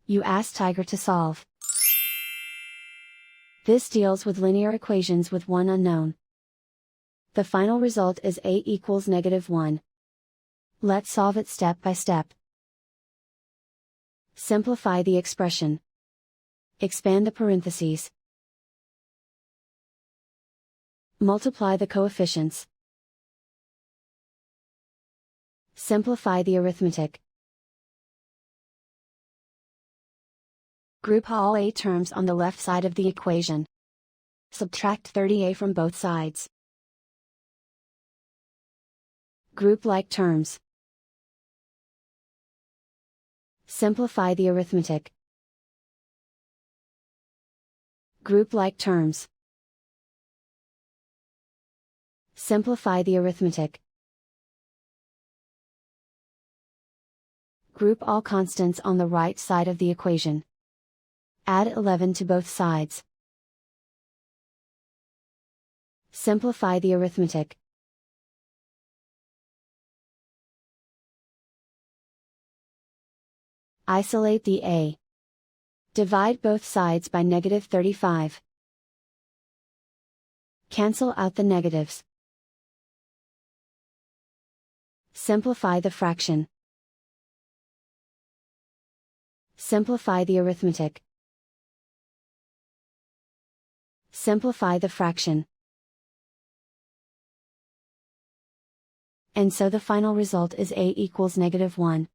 You ask Tiger to solve. This deals with linear equations with one unknown. The final result is a equals -1. Let's solve it step by step. Simplify the expression. Expand the parentheses. Multiply the coefficients. Simplify the arithmetic. Group all a terms on the left side of the equation. Subtract 30a from both sides. Group like terms. Simplify the arithmetic. Group like terms. Simplify the arithmetic. Group all constants on the right side of the equation. Add 11 to both sides. Simplify the arithmetic. Isolate the a. Divide both sides by -35. Cancel out the negatives. Simplify the fraction. Simplify the arithmetic. Simplify the fraction. And so the final result is a equals -1.